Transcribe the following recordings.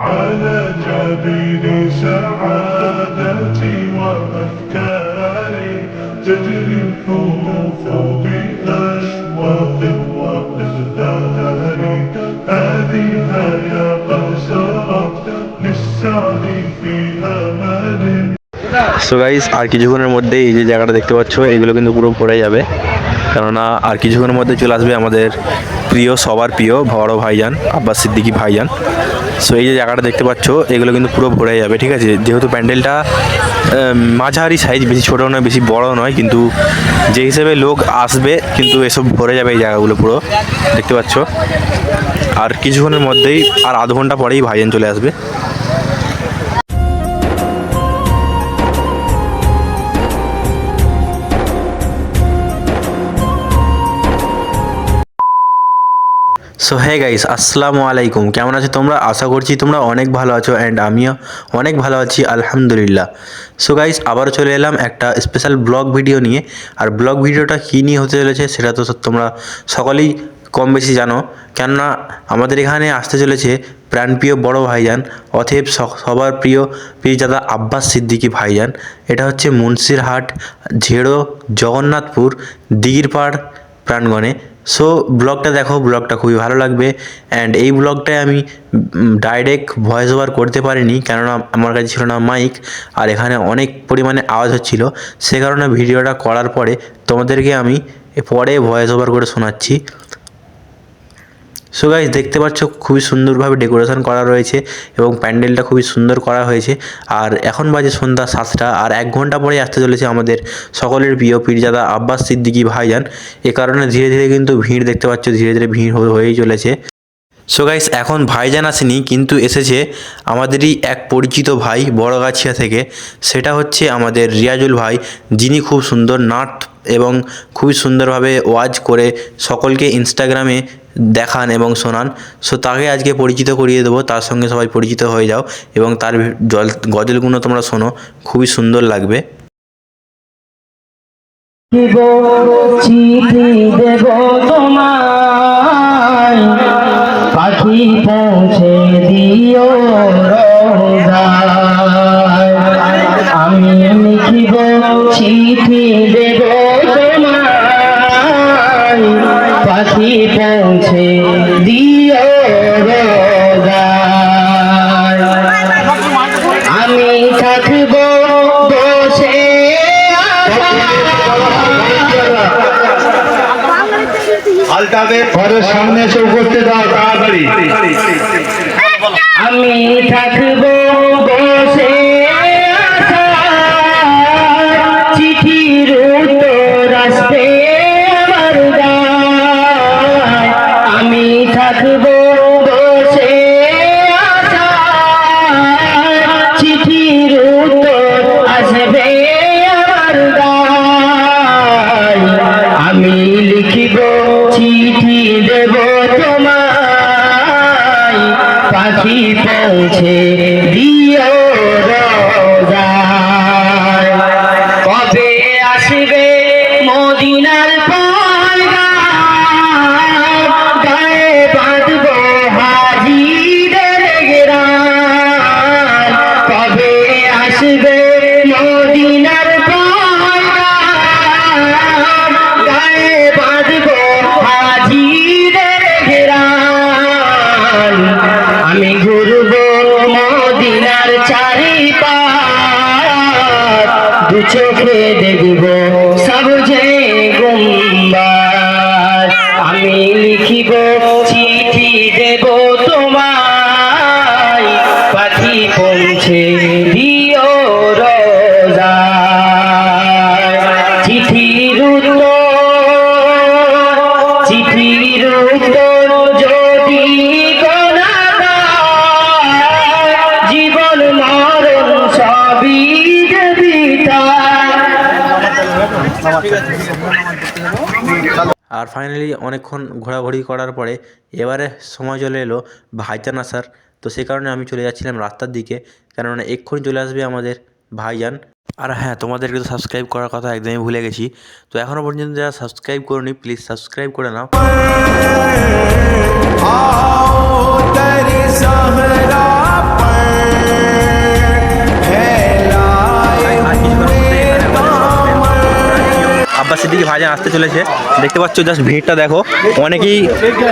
على جبين سعادتي وأفكاري تجري الحروف بأشواق وإذلال هذه يا قد سرت للسعي في أمل। So guys, আর কিছুক্ষণের মধ্যে এই যে জায়গাটা দেখতে পাচ্ছ এগুলো কিন্তু পুরো ভরে যাবে, কেননা আর কিছুক্ষণের মধ্যে চলে আসবে আমাদের প্রিয়, সবার প্রিয় বড় ভাইজান আব্বাস সিদ্দিকী ভাইজান। সো এই যে জায়গাটা দেখতে পাচ্ছ এগুলো কিন্তু পুরো ভরে যাবে, ঠিক আছে। যেহেতু প্যান্ডেলটা মাঝারি সাইজ, বেশি ছোটো নয় বেশি বড় নয়, কিন্তু যে হিসেবে লোক আসবে কিন্তু এসব ভরে যাবে এই জায়গাগুলো পুরো, দেখতে পাচ্ছ। আর কিছুক্ষণের মধ্যেই, আর আধ ঘন্টা পরেই ভাইজান চলে আসবে। সো হে গাইস, আসসালামু আলাইকুম। কেমন আছো তোমরা? আশা করছি তোমরা অনেক ভালো আছো, অ্যান্ড আমিও অনেক ভালো আছি, আলহামদুলিল্লাহ। সো গাইস, আবারও চলে এলাম একটা স্পেশাল ব্লগ ভিডিও নিয়ে। আর ব্লগ ভিডিওটা কী নিয়ে হতে চলেছে সেটা তো তোমরা সকলেই কম বেশি জানো, কেননা আমাদের এখানে আসতে চলেছে প্রাণপ্রিয় বড় ভাইজান, অতএব সবার প্রিয় পীরজাদা আব্বাস সিদ্দিকী ভাইজান। এটা হচ্ছে মুন্সিরহাট ঝেড়ো জগন্নাথপুর দিঘিরপাড় প্রাঙ্গণে। সো ব্লগটা দেখো, ব্লগটা খুবই ভালো লাগবে। অ্যান্ড এই ব্লগটায় আমি ডাইরেক্ট ভয়েস ওভার করতে পারিনি, কেননা আমার কাছে ছিল না মাইক, আর এখানে অনেক পরিমাণে আওয়াজ হচ্ছিল। সে কারণে ভিডিওটা করার পরে তোমাদেরকে আমি পরে ভয়েস ওভার করে শোনাচ্ছি। সো গাইস, দেখতে পাচ্ছ খুবই সুন্দরভাবে ডেকোরেশন করা রয়েছে এবং প্যান্ডেলটা খুবই সুন্দর করা হয়েছে। আর এখন বাজে সন্ধ্যা 7টা, আর 1 ঘন্টা পরে আসতে চলেছে আমাদের সকলের প্রিয় পীরজাদা আব্বাস সিদ্দিকী ভাইজান। এ কারণে ধীরে ধীরে কিন্তু ভিড় দেখতে পাচ্ছ, ধীরে ধীরে ভিড় হয়েই চলেছে। সো গাইস, এখন ভাইজান আসেনি, কিন্তু এসেছে আমাদেরই এক পরিচিত ভাই বড়গাছিয়া থেকে। সেটা হচ্ছে আমাদের রিয়াজুল ভাই, যিনি খুব সুন্দর নাট এবং খুবই সুন্দরভাবে ওয়াজ করে সকলকে ইনস্টাগ্রামে দেখান এবং শোনান। সো তাকে আজকে পরিচিত করিয়ে দেবো, তার সঙ্গে সবাই পরিচিত হয়ে যাও এবং তার গজলগুলো তোমরা শোনো, খুবই সুন্দর লাগবে। চিঠি দেব তোমায়, পাখি পৌঁছে দিও রোজায়। আমি লিখিব চিঠি দেব তোমায়, পাখি পৌঁছে দিও রোজায়। আমি থাকব বসে আলটাদের ঘরের সামনে এসে করতে দাও তাড়াতাড়ি। আমি থাকব বসে চিঠির উত্তর আসবে আমার গায়। আমি থাকব বসে চিঠির উত্তর আসবে আমার গায়। আমি লিখিব চিঠি দেব তোমায়, পাখি পৌঁছে দিও রোজায়। কবে আসবে মদিনার পয়গাম, গায়ে বাঁধব হাজিদের গ্রাম। কবে আসবে মদিনার পয়গাম, গায়ে বাঁধব হাজিদের গ্রাম। আমি ঘুরব মদিনার চারিপাশ, দু চোখে দেখব সবজে গুম্বাদ। আমি লিখিব চিঠি দেব তোমায়, পাখি পৌঁছে দিও রোজায়। চিঠির উত্তর যদি গোনা জীবন মরণ সবই দেবিতা। আর ফাইনালি অনেকক্ষণ ঘোরাঘুরি করার পরে এবারে সময় চলে এলো ভাইজান আসার। তো সেই কারণে আমি চলে যাচ্ছিলাম রাস্তার দিকে, কেননা এক্ষুনি চলে আসবে আমাদের ভাইজান। আর হ্যাঁ, তোমাদেরকে তো সাবস্ক্রাইব করার কথা একদমই ভুলে গেছি। তো এখনও পর্যন্ত যারা সাবস্ক্রাইব করোনি প্লিজ সাবস্ক্রাইব করে নাও। আব্বাস সিদ্দিকী ভাইজান আসতে চলেছে, দেখতে পাচ্ছ জাস্ট ভিড়টা দেখো। অনেকেই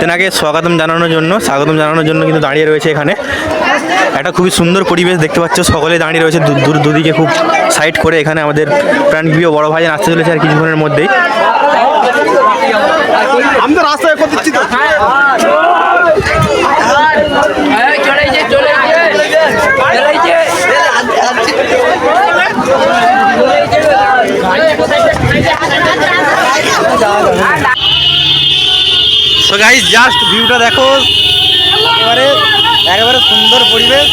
তেনাকে স্বাগতম জানানোর জন্য কিন্তু দাঁড়িয়ে রয়েছে এখানে। একটা খুবই সুন্দর পরিবেশ দেখতে পাচ্ছ, সকলে দাঁড়িয়ে রয়েছে দুদিকে খুব সাইড করে। এখানে আমাদের প্রাণপ্রিয় বড় ভাইজান আসতে চলেছে আর কিছুক্ষণের মধ্যেই। আমি তো রাস্তায় করে দিচ্ছি তো। সো গাইস জাস্ট ভিউটা দেখো, একেবারে সুন্দর পরিবেশ।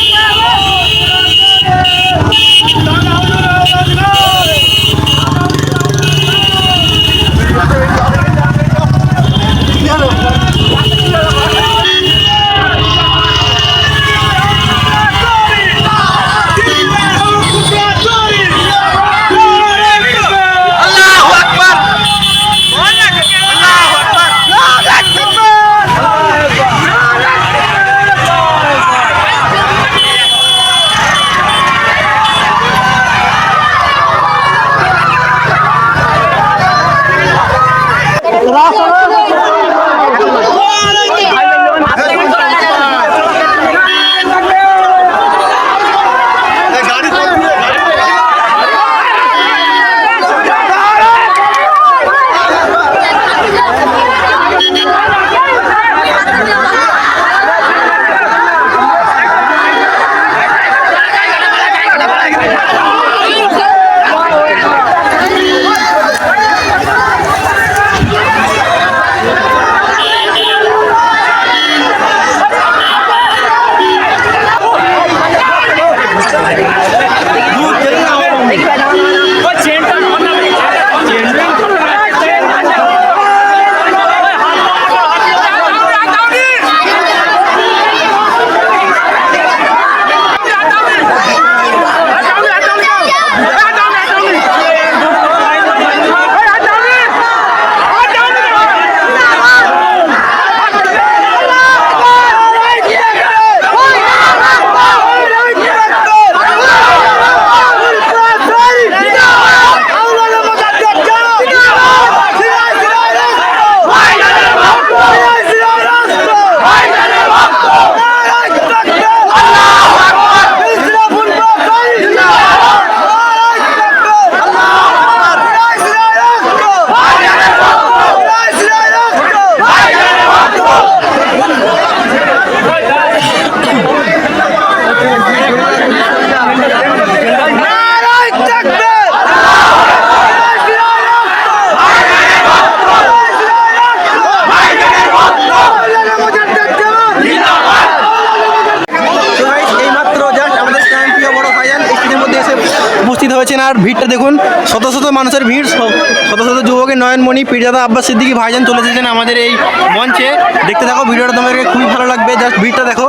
হয়েছেন। আর ভিড়টা দেখুন, শত শত মানুষের ভিড়, শত শত যুবকের নয়নমণি পীরজাদা আব্বাস সিদ্দিকী ভাইজান চলে এসেছেন আমাদের এই মঞ্চে। দেখতে থাকো ভিডিওটা, তোমাদেরকে খুবই ভালো লাগবে। জাস্ট ভিড়টা দেখো।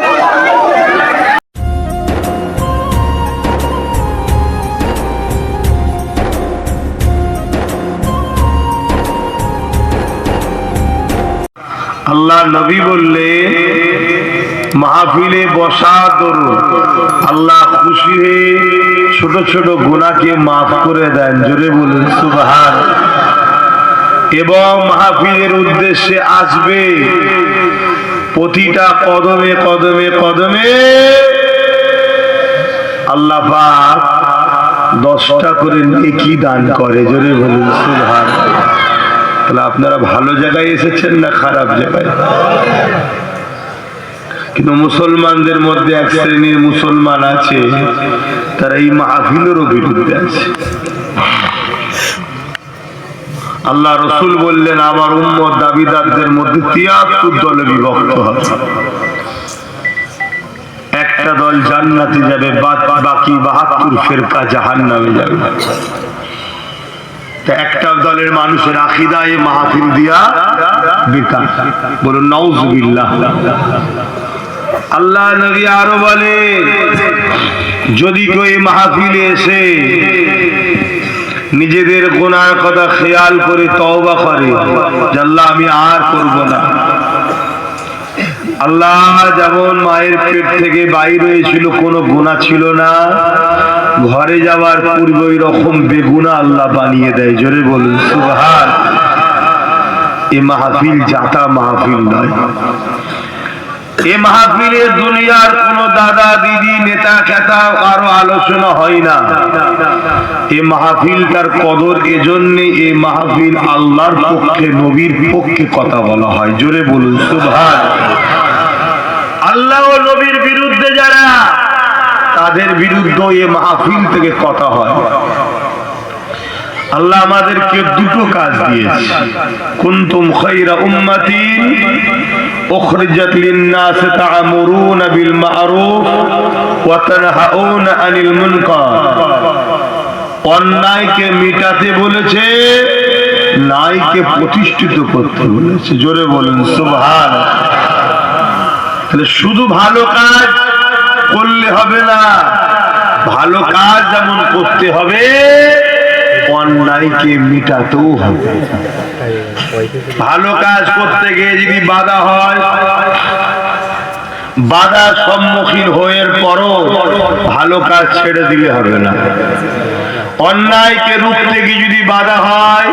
আল্লাহ নবী বললে মাহফিলে বসা দরুন আল্লাহ খুশি হয়ে ছোট ছোট গুনাহকে মাফ করে দেন। জোরে বলুন সুবহান। এবং মাহফিলের উদ্দেশ্যে আসবে, প্রতিটা কদমে কদমে কদমে আল্লাহ পাক 10টা করে নেকি দান করে। জোরে বলুন সুবহান। তাহলে আপনারা ভালো জায়গায় এসেছেন না খারাপ জায়গায়? কিন্তু মুসলমানদের মধ্যে এক শ্রেণীর মুসলমান আছে, তারা এই মাহফিলেরও বিরুদ্ধে আছে। আল্লাহ রসুল বললেন, আমার উম্মত দাবিদারদের মধ্যে 73 দলে বিভক্ত হবে। একটা দল জান্নাতে যাবে, বাকি 72 ফেরকা জাহান্নামে যাবে। তা একটা দলের মানুষের আকীদা এই মাহফিল দিয়া বেকার। বলুন নাউজুবিল্লাহ। আল্লাহ নবী আরো বলেন, যদি কেউ এই মাহফিলে এসে নিজেদের গুনার কথা খেয়াল করে তওবা করে যে আল্লাহ আমি আর করব না। আল্লাহ যেমন মায়ের পেট থেকে বাইর হয়েছিল কোনো গুনাহ ছিল না, ঘরে যাওয়ার পূর্বে ওই রকম বেগুনা আল্লাহ বানিয়ে দেয়। জোরে বলুন সুবহান। এই মাহফিল জাতা মাহফিল নয়। এই মাহফিলে দুনিয়ার কোন দাদা দিদি নেতা খেতা কারো আলোচনা হয় না। এই মাহফিল তার কদর এজন্য, এই মাহফিল আল্লাহর পক্ষে নবীর পক্ষে কথা বলা হয়। জোরে বলুন সুবহান। আল্লাহ ও নবীর বিরুদ্ধে যারা, তাদের বিরুদ্ধে এই মাহফিল থেকে কথা হয়। আল্লাহ আমাদেরকে দুটো কাজ দিয়েছে। কুনতুম খায়রা উম্মাতিন উখরিজাত লিন-নাস তা'মুরুনা বিল মা'রুফ ওয়া তানহাউনা আনিল মুনকার। অন্যায়কে মিটাতে বলেছে, ন্যায়কে প্রতিষ্ঠিত করতে বলেছে। জোরে বলুন সুবহান। তাহলে শুধু ভালো কাজ করলে হবে না, ভালো কাজ যেমন করতে হবে, অন্যায়কে মিটাতেও হবে। ভালো কাজ করতে গিয়ে যদি বাধা হয়, বাধার সম্মুখীন হয়ে পরও ভালো কাজ ছেড়ে দিলে হবে না। অন্যায়কে রুখতে গিয়ে যদি বাধা হয়,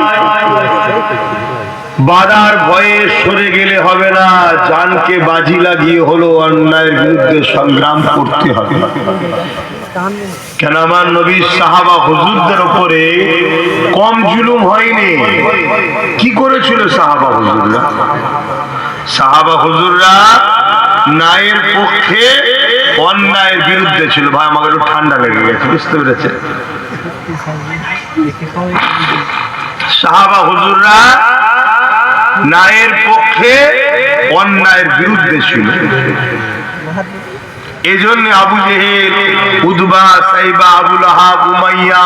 বাধার ভয়ে সরে গেলে হবে না, জানকে বাজি লাগিয়ে হলো অন্যায়ের বিরুদ্ধে সংগ্রাম করতে হবে। কেন আমার নবী সাহাবা হুজুরদের উপরে কম জুলুম হয়নি। কি করেছিল সাহাবা হুজুররা? সাহাবা হুজুররা ন্যায়ের পক্ষে, অন্যায়ের বিরুদ্ধে ছিল। ভাই আমাকে একটু ঠান্ডা লেগে গেছে, বুঝতে পেরেছে? সাহাবা হুজুররা ন্যায়ের পক্ষে, অন্যায়ের বিরুদ্ধে ছিল। এজন্য আবু জেহেল, উতবা, সাইবা, আবু লাহাব, উমাইয়া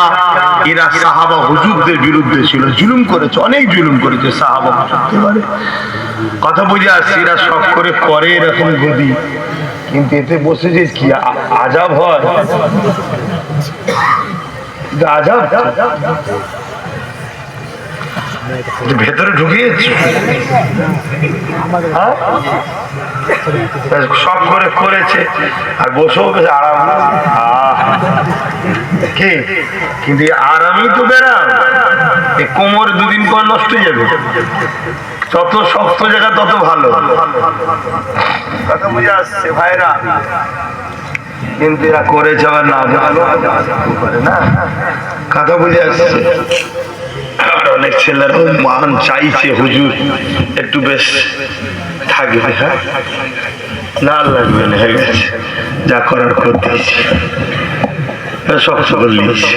এরা সাহাবা হুজুরদের বিরুদ্ধে ছিল। জুলুম করেছে, অনেক জুলুম করেছে সাহাবা হুজুরদের। কথা বুঝে আসছে, এরা সব করে এরকম গদি, কিন্তু এতে বসে যে কি আজাব হয়, আজাব ভেতরে ঢুকিয়েছে। সব করেছে আর বসেও বেশ আরাম। কি কিন্তু আরামই তো বেড়াম, কোমর দুদিন পর নষ্ট হয়ে যাবে। যত শক্ত জায়গা তত ভালো। কথা বুঝে আসছে ভাইরা? কিন্তু এরা করেছে আবার না করে না। কথা বুঝে আসছে? অনেক ছেলেরাও মান চাইছে, হুজুর একটু বেশ থাকবে, হ্যাঁ না লাগবে না, হয়ে গেছে, যা করার করতেছি, সব সকল নিয়েছে।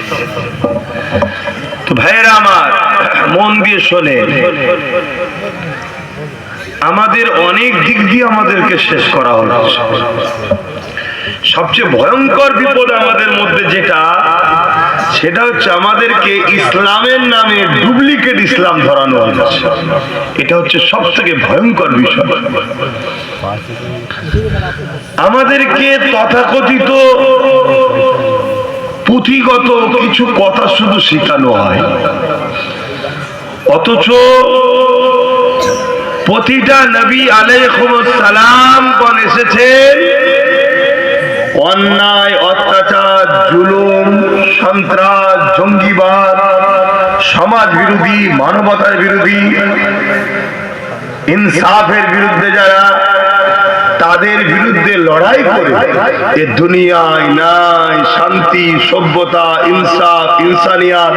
তো ভাইয়েরা আমার, মন দিয়ে শোনে, আমাদের অনেক দিক দিয়ে আমাদেরকে শেষ করা হচ্ছে। সবচেয়ে ভয়ঙ্কর বিপদ আমাদের মধ্যে যেটা, সেটা হচ্ছে আমাদেরকে ইসলামের নামে ডুপ্লিকেট ইসলাম ধরানো হচ্ছে। এটা হচ্ছে সব থেকে ভয়ঙ্কর বিষয়। আমাদেরকে তথাকথিত পুঁথিগত কিছু কথা শুধু শেখানো হয়, অথচ প্রতিটা নবী আলাইহিস সালাম কোন এসেছেন অন্যায়, অত্যাচার, জুলুম, সন্ত্রাস, জঙ্গিবাদ, সমাজ বিরোধী, মানবতার বিরোধী, ইনসাফের বিরুদ্ধে যারা, তাদের বিরুদ্ধে লড়াই করে এ দুনিয়ায় নাই শান্তি, সভ্যতা, ইনসাফ, ইনসানিয়াত,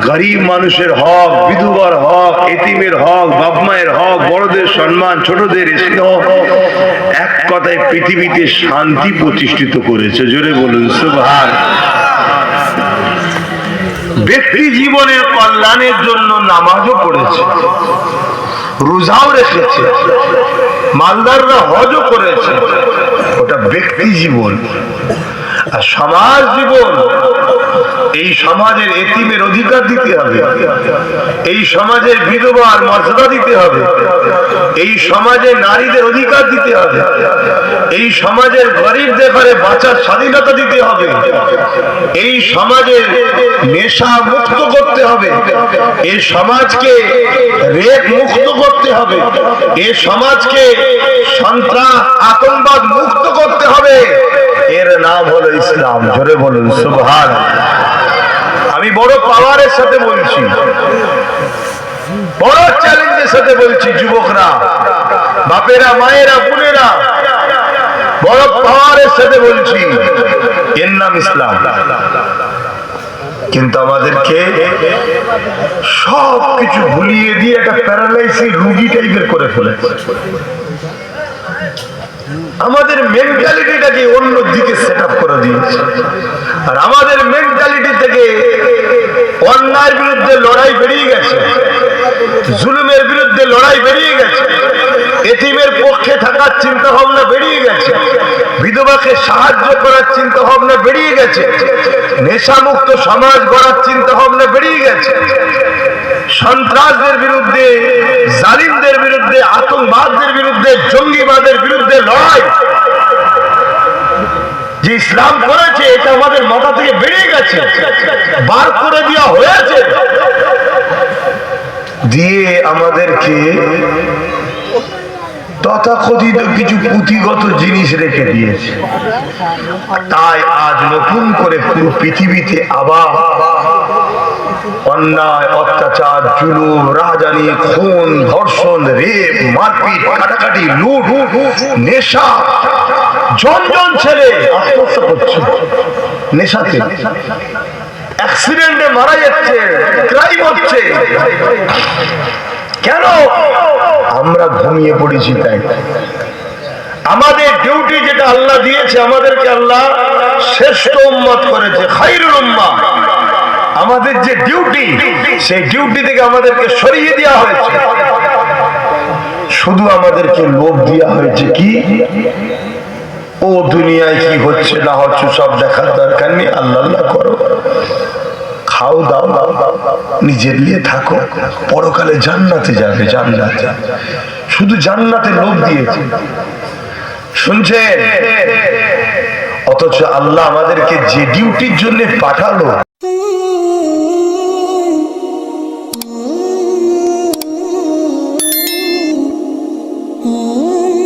গরিব মানুষের হক, বিধবার হক, এতিমের হক, বাপ মায়ের হক, বড়দের সম্মান, ছোটদের স্নেহ, এক কথায় পৃথিবীতে শান্তি প্রতিষ্ঠিত করেছে। জোরে বলুন সুবহান। ব্যক্তি জীবনের কল্যাণের জন্য নামাজও পড়েছে, রোজাও রেখেছে, মালদাররা হজও করেছে। ওটা ব্যক্তি জীবন। আর সমাজ জীবন, এই সমাজের এতিমের অধিকার দিতে হবে, এই সমাজের বিধবার মর্যাদা দিতে হবে, এই সমাজে নারীদের অধিকার দিতে হবে, এই সমাজের গরিবদের ঘরে বাঁচার স্বাধীনতা দিতে হবে, এই সমাজের নেশা মুক্ত করতে হবে, এই সমাজকে রেপ মুক্ত করতে হবে, এই সমাজকে সন্ত্রাস আতঙ্কবাদ মুক্ত করতে হবে। এর নাম হলো ইসলাম। জোরে বলুন সুবহানাল্লাহ। আমি বড় পাওয়ারের সাথে বলছি, বড় চ্যালেঞ্জের সাথে বলছি, যুবকরা, বাপেরা, মায়েরা, বোনেরা, বড় পাওয়ারের সাথে বলছি, এর নাম ইসলাম। কিন্তু আমাদেরকে সব কিছু ভুলিয়ে দিয়ে একটা প্যারালাইসিস রোগী টাইপের করে ফেলেছে। আমাদের মেন্টালিটিটাকে অন্য দিকে সেট আপ করে দিয়েছে, আর আমাদের মেন্টালিটি থেকে অন্যায়ের বিরুদ্ধে লড়াই বেরিয়ে গেছে, জুলুমের বিরুদ্ধে লড়াই বেরিয়ে গেছে, এতিমের পক্ষে থাকার চিন্তা ভাবনা বেরিয়ে গেছে, বিধবাকে সাহায্য করার চিন্তা ভাবনা বেরিয়ে গেছে, নেশামুক্ত সমাজ গড়ার চিন্তা ভাবনা বেরিয়ে গেছে, সন্ত্রাসদের বিরুদ্ধে, জালিমদের বিরুদ্ধে, আতঙ্কবাদের বিরুদ্ধে, জঙ্গিবাদের বিরুদ্ধে লড়াই যে ইসলাম করেছে, এটা আমাদের মাথা থেকে বেরিয়ে গেছে, বার করে দেওয়া হয়েছে, দিয়ে আমাদেরকে তথাকথিত কিছু পুঁথিগত জিনিস রেখে দিয়েছে। তাই আজ নতুন করে পুরো পৃথিবীতে আবার অন্যায়, অত্যাচার, জুলুম, রাজধানী, খুন, ধর্ষণ, রেপ, মারপিট, কাটাকাটি, লুট, নেশা, জন ছেলে আত্মহত্যা করছে নেশাতে, অ্যাক্সিডেন্টে মারা যাচ্ছে, ক্রাইম হচ্ছে। কেন? আমরা ঘুমিয়ে পড়েছি। তাই আমাদের ডিউটি যেটা আল্লাহ দিয়েছে, আমাদেরকে আল্লাহ শ্রেষ্ঠ উম্মত করেছে, খায়রুল উম্মাহ। আমাদের যে ডিউটি, সেই ডিউটি থেকে আমাদেরকে সরিয়ে দেওয়া হয়েছে, শুধু আমাদেরকে লোভ দেওয়া হয়েছে কি, ও দুনিয়ায় কি হচ্ছে না হচ্ছে সব দেখার দরকার নেই, আল্লাহ আল্লাহ করো, খাও দাও, নিজের নিয়ে থাকো, পরকালে জান্নাতে যাবে, জান্নাতে, শুধু জান্নাতে লোভ দিয়েছে। শুনছেন? অথচ আল্লাহ আমাদেরকে যে ডিউটির জন্য পাঠালো,